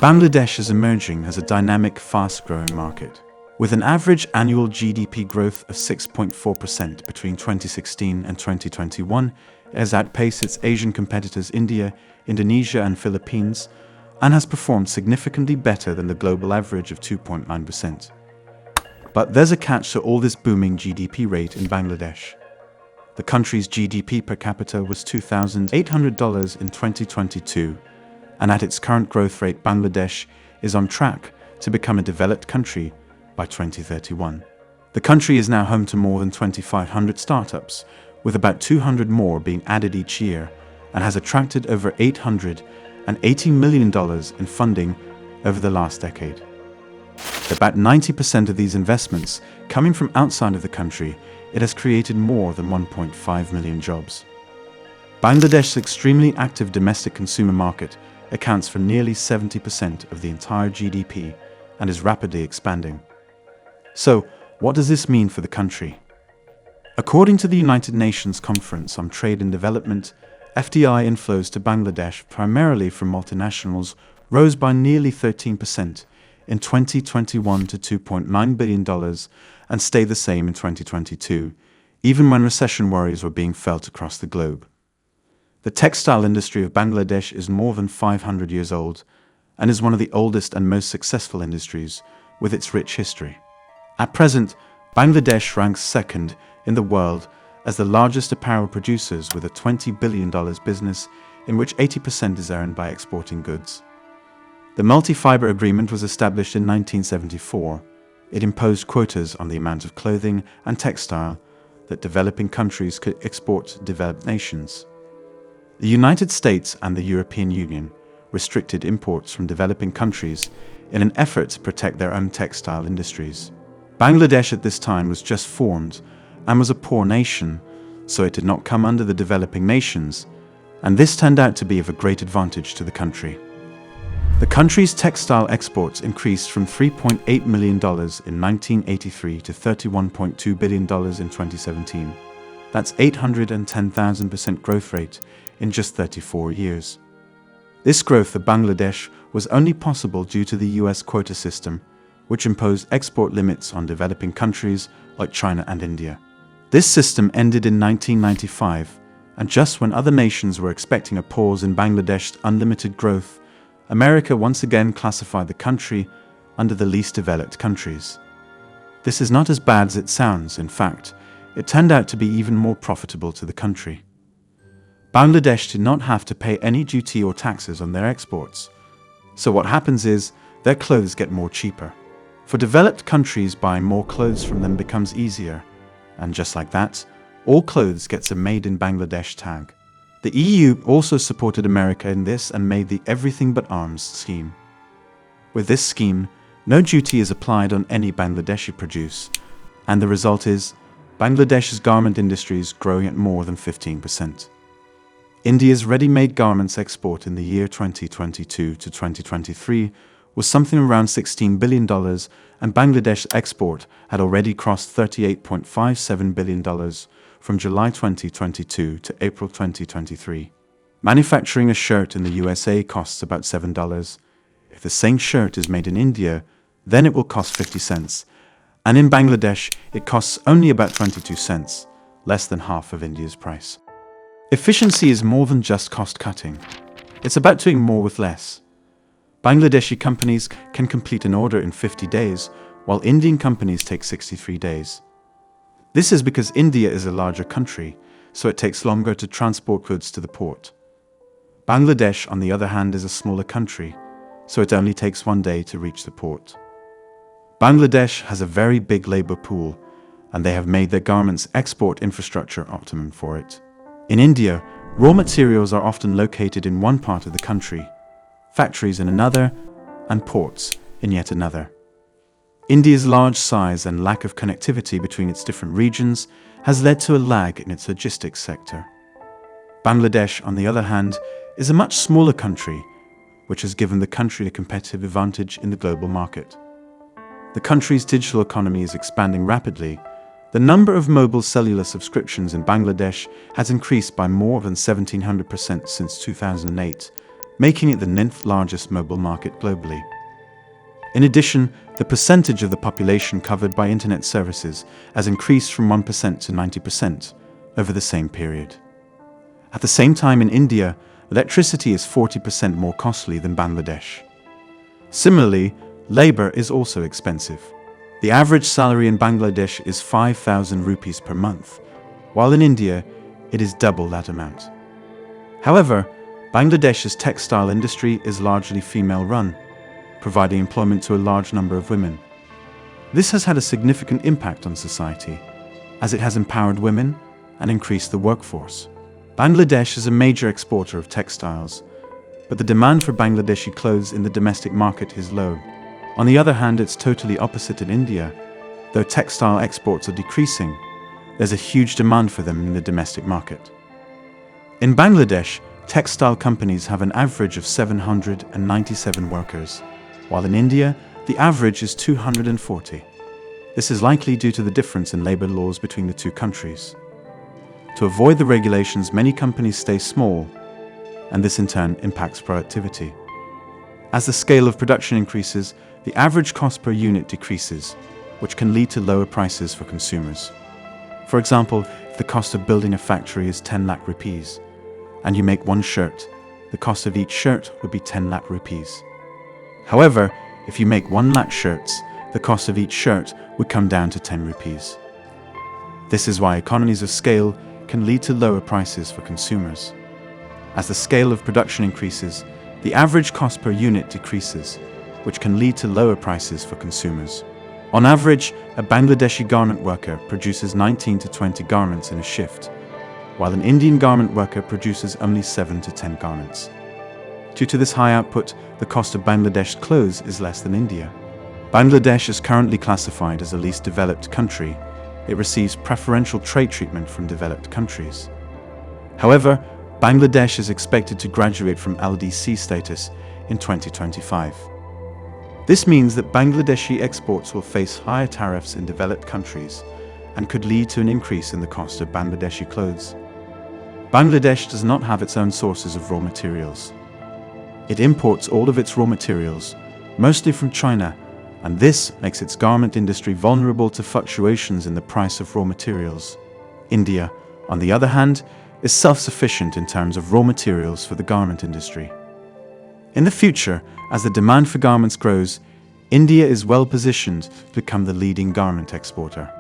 Bangladesh is emerging as a dynamic, fast-growing market. With an average annual GDP growth of 6.4% between 2016 and 2021, it has outpaced its Asian competitors India, Indonesia and Philippines, and has performed significantly better than the global average of 2.9%. But there's a catch to all this booming GDP rate in Bangladesh. The country's GDP per capita was $2,800 in 2022, and at its current growth rate, Bangladesh is on track to become a developed country by 2031. The country is now home to more than 2,500 startups, with about 200 more being added each year, and has attracted over $880 million in funding over the last decade. About 90% of these investments coming from outside of the country, it has created more than 1.5 million jobs. Bangladesh's extremely active domestic consumer market accounts for nearly 70% of the entire GDP and is rapidly expanding. So, what does this mean for the country? According to the United Nations Conference on Trade and Development, FDI inflows to Bangladesh, primarily from multinationals, rose by nearly 13% in 2021 to $2.9 billion and stayed the same in 2022, even when recession worries were being felt across the globe. The textile industry of Bangladesh is more than 500 years old and is one of the oldest and most successful industries with its rich history. At present, Bangladesh ranks second in the world as the largest apparel producers with a $20 billion business in which 80% is earned by exporting goods. The multi-fiber agreement was established in 1974. It imposed quotas on the amount of clothing and textile that developing countries could export to developed nations. The United States and the European Union restricted imports from developing countries in an effort to protect their own textile industries. Bangladesh at this time was just formed and was a poor nation, so it did not come under the developing nations, and this turned out to be of a great advantage to the country. The country's textile exports increased from $3.8 million in 1983 to $31.2 billion in 2017. That's 810,000% growth rate in just 34 years. This growth of Bangladesh was only possible due to the US quota system, which imposed export limits on developing countries like China and India. This system ended in 1995, and just when other nations were expecting a pause in Bangladesh's unlimited growth, America once again classified the country under the least developed countries. This is not as bad as it sounds. In fact, it turned out to be even more profitable to the country. Bangladesh did not have to pay any duty or taxes on their exports. So what happens is, their clothes get more cheaper. For developed countries, buying more clothes from them becomes easier. And just like that, all clothes gets a Made in Bangladesh tag. The EU also supported America in this and made the Everything But Arms scheme. With this scheme, no duty is applied on any Bangladeshi produce, and the result is Bangladesh's garment industry is growing at more than 15%. India's ready-made garments export in the year 2022 to 2023 was something around $16 billion, and Bangladesh's export had already crossed $38.57 billion from July 2022 to April 2023. Manufacturing a shirt in the USA costs about $7. If the same shirt is made in India, then it will cost 50 cents, and in Bangladesh it costs only about 22 cents, less than half of India's price. Efficiency is more than just cost-cutting. It's about doing more with less. Bangladeshi companies can complete an order in 50 days, while Indian companies take 63 days. This is because India is a larger country, so it takes longer to transport goods to the port. Bangladesh, on the other hand, is a smaller country, so it only takes 1 day to reach the port. Bangladesh has a very big labor pool, and they have made their garments export infrastructure optimum for it. In India, raw materials are often located in one part of the country, factories in another, and ports in yet another. India's large size and lack of connectivity between its different regions has led to a lag in its logistics sector. Bangladesh, on the other hand, is a much smaller country, which has given the country a competitive advantage in the global market. The country's digital economy is expanding rapidly. The number of mobile cellular subscriptions in Bangladesh has increased by more than 1,700% since 2008, making it the 9th largest mobile market globally. In addition, the percentage of the population covered by internet services has increased from 1% to 90% over the same period. At the same time, in India, electricity is 40% more costly than Bangladesh. Similarly, labor is also expensive. The average salary in Bangladesh is 5,000 rupees per month, while in India, it is double that amount. However, Bangladesh's textile industry is largely female-run, providing employment to a large number of women. This has had a significant impact on society, as it has empowered women and increased the workforce. Bangladesh is a major exporter of textiles, but the demand for Bangladeshi clothes in the domestic market is low. On the other hand, it's totally opposite in India. Though textile exports are decreasing, there's a huge demand for them in the domestic market. In Bangladesh, textile companies have an average of 797 workers, while in India, the average is 240. This is likely due to the difference in labor laws between the two countries. To avoid the regulations, many companies stay small, and this in turn impacts productivity. As the scale of production increases, the average cost per unit decreases, which can lead to lower prices for consumers. For example, if the cost of building a factory is 10 lakh rupees, and you make one shirt, the cost of each shirt would be 10 lakh rupees. However, if you make 1 lakh shirts, the cost of each shirt would come down to 10 rupees. This is why economies of scale can lead to lower prices for consumers. As the scale of production increases, the average cost per unit decreases, which can lead to lower prices for consumers. On average, a Bangladeshi garment worker produces 19 to 20 garments in a shift, while an Indian garment worker produces only 7 to 10 garments. Due to this high output, the cost of Bangladesh's clothes is less than India. Bangladesh is currently classified as a least developed country. It receives preferential trade treatment from developed countries. However, Bangladesh is expected to graduate from LDC status in 2025. This means that Bangladeshi exports will face higher tariffs in developed countries and could lead to an increase in the cost of Bangladeshi clothes. Bangladesh does not have its own sources of raw materials. It imports all of its raw materials, mostly from China, and this makes its garment industry vulnerable to fluctuations in the price of raw materials. India, on the other hand, is self-sufficient in terms of raw materials for the garment industry. In the future, as the demand for garments grows, India is well positioned to become the leading garment exporter.